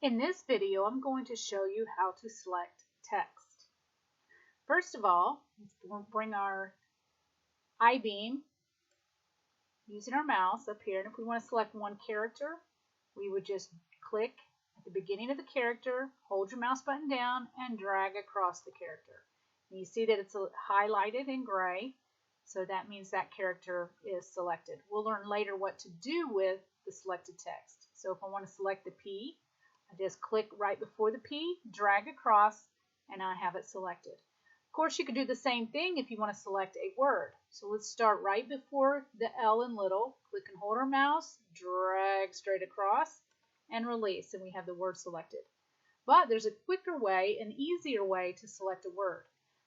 In this video, I'm going to show you how to select text. First of all, we'll bring our I-beam using our mouse up here. And if we want to select one character, we would just click at the beginning of the character, hold your mouse button down, and drag across the character. And you see that it's highlighted in gray, so that means that character is selected. We'll learn later what to do with the selected text. So if I want to select the P, I just click right before the P, drag across, and I have it selected. Of course, you could do the same thing if you want to select a word. So let's start right before the L in little. Click and hold our mouse, drag straight across, and release, and we have the word selected. But there's a quicker way, an easier way to select a word.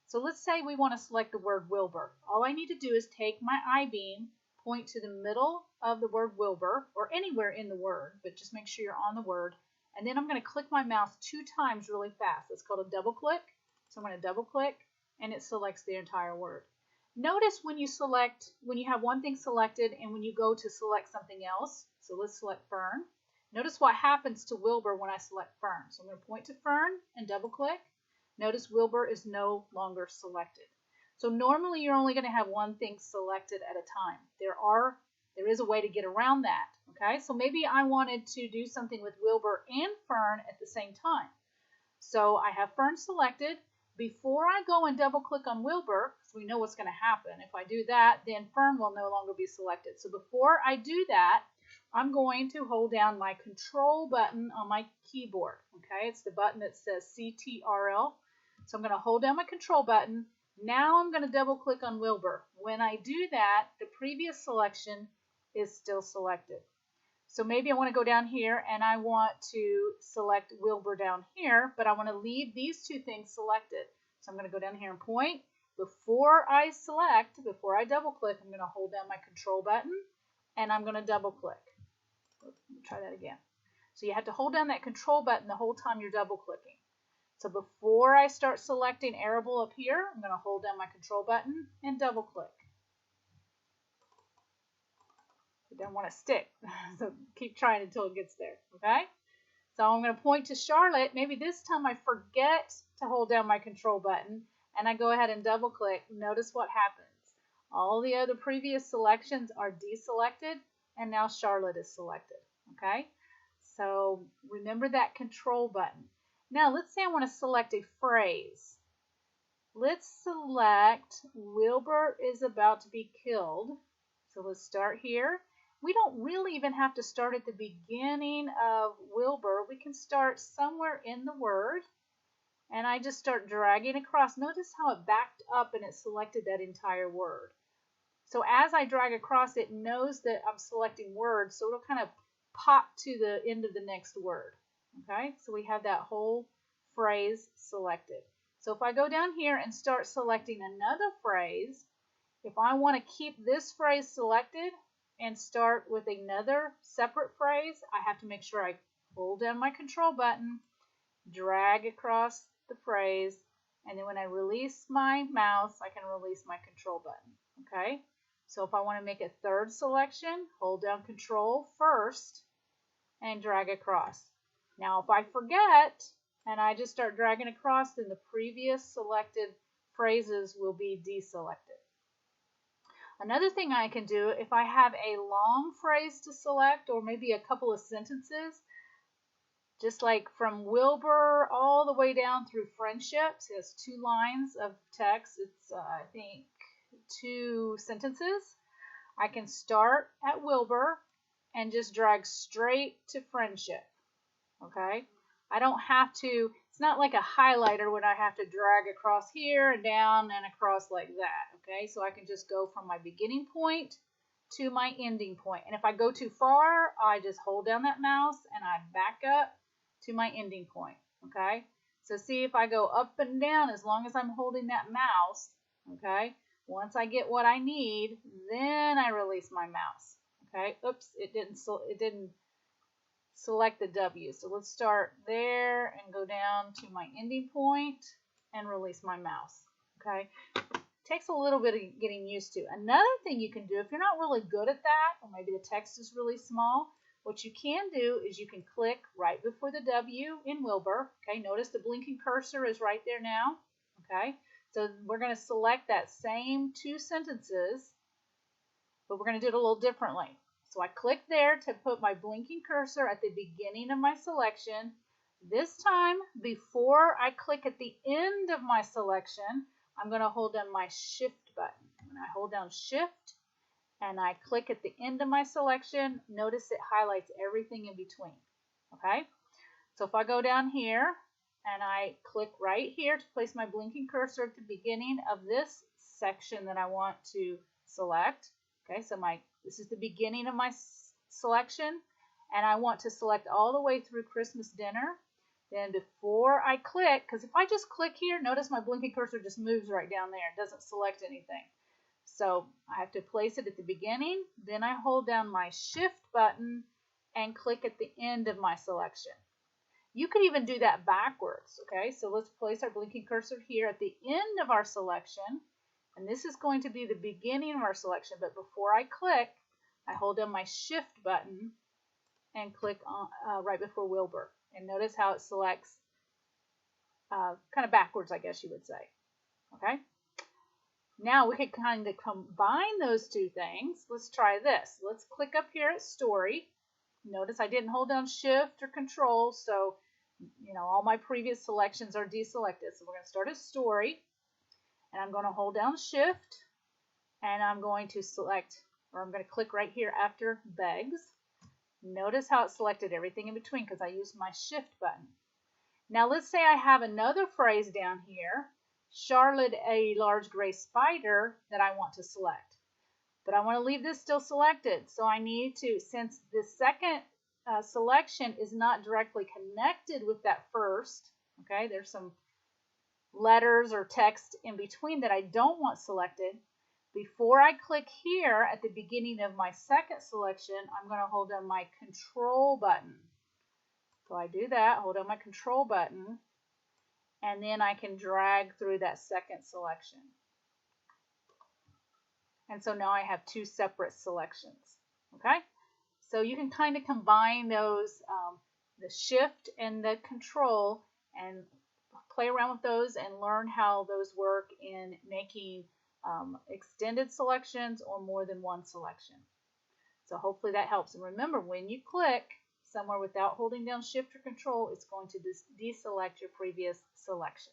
So let's say we want to select the word Wilbur. All I need to do is take my I-beam, point to the middle of the word Wilbur, or anywhere in the word, but just make sure you're on the word. And then I'm going to click my mouse 2 times really fast. It's called a double click. So I'm going to double click, and it selects the entire word. Notice when you have one thing selected and when you go to select something else. So let's select Fern. Notice what happens to Wilbur when I select Fern. So I'm going to point to Fern and double click. Notice Wilbur is no longer selected. So normally you're only going to have one thing selected at a time. There is a way to get around that. Okay, so maybe I wanted to do something with Wilbur and Fern at the same time. So I have Fern selected. Before I go and double click on Wilbur, because we know what's going to happen. If I do that, then Fern will no longer be selected. So before I do that, I'm going to hold down my control button on my keyboard. Okay, it's the button that says CTRL. So I'm going to hold down my control button. Now I'm going to double click on Wilbur. When I do that, the previous selection is still selected. So maybe I want to go down here and I want to select Wilbur down here, but I want to leave these two things selected. So I'm going to go down here and point. Before I double click, I'm going to hold down my control button and I'm going to double click. Let me try that again. So you have to hold down that control button the whole time you're double clicking. So before I start selecting arable up here, I'm going to hold down my control button and double click. It doesn't want to stick, so keep trying until it gets there, okay? So I'm going to point to Charlotte. Maybe this time I forget to hold down my control button and I go ahead and double click. Notice what happens. All the other previous selections are deselected and now Charlotte is selected, okay? So remember that control button. Now let's say I want to select a phrase. Let's select Wilbur is about to be killed. So let's start here. We don't really even have to start at the beginning of Wilbur. We can start somewhere in the word. And I just start dragging across. Notice how it backed up and it selected that entire word. So as I drag across, it knows that I'm selecting words, so it'll kind of pop to the end of the next word. Okay, so we have that whole phrase selected. So if I go down here and start selecting another phrase, if I want to keep this phrase selected and start with another separate phrase, I have to make sure I hold down my control button, drag across the phrase, and then when I release my mouse, I can release my control button. Okay, so if I want to make a third selection, hold down control first and drag across. Now if I forget and I just start dragging across, then the previous selected phrases will be deselected. Another thing I can do, if I have a long phrase to select or maybe a couple of sentences, just like from Wilbur all the way down through friendships, it has 2 lines of text. It's, I think, 2 sentences. I can start at Wilbur and just drag straight to friendship. Okay? I don't have to, it's not like a highlighter when I have to drag across here and down and across like that. Okay? So I can just go from my beginning point to my ending point. And if I go too far, I just hold down that mouse and I back up to my ending point. Okay? So see, if I go up and down, as long as I'm holding that mouse, okay, once I get what I need, then I release my mouse. Okay, oops, it didn't select the W. So let's start there and go down to my ending point and release my mouse. Okay, takes a little bit of getting used to. Another thing you can do, if you're not really good at that, or maybe the text is really small, What you can do is you can click right before the W in Wilbur. Okay, notice the blinking cursor is right there now. Okay, so we're going to select that same two sentences, but we're going to do it a little differently. So I click there to put my blinking cursor at the beginning of my selection. This time, before I click at the end of my selection, I'm going to hold down my Shift button. When I hold down Shift and I click at the end of my selection, notice it highlights everything in between. Okay, so if I go down here and I click right here to place my blinking cursor at the beginning of this section that I want to select. Okay, so this is the beginning of my selection, and I want to select all the way through Christmas dinner. Then before I click, because if I just click here, notice my blinking cursor just moves right down there. It doesn't select anything. So I have to place it at the beginning, then I hold down my Shift button and click at the end of my selection. You could even do that backwards, okay? So let's place our blinking cursor here at the end of our selection, and this is going to be the beginning of our selection, but before I click, I hold down my Shift button and click on right before Wilbur. And notice how it selects kind of backwards, I guess you would say, okay? Now we can kind of combine those two things. Let's try this. Let's click up here at Story. Notice I didn't hold down Shift or Control, so all my previous selections are deselected. So we're going to start at Story, and I'm going to hold down Shift, and I'm going to select, or I'm going to click right here after Begs. Notice how it selected everything in between because I used my Shift button. Now let's say I have another phrase down here, Charlotte a large gray spider, that I want to select. But I want to leave this still selected, so I need to, since the second selection is not directly connected with that first, okay, there's some letters or text in between that I don't want selected. Before I click here at the beginning of my second selection, I'm going to hold down my Control button. So I do that, hold down my Control button, and then I can drag through that second selection. And so now I have two separate selections. Okay, so you can kind of combine those, the Shift and the Control, and play around with those and learn how those work in making extended selections or more than one selection. So hopefully that helps. And remember, when you click somewhere without holding down Shift or Control, it's going to deselect your previous selection.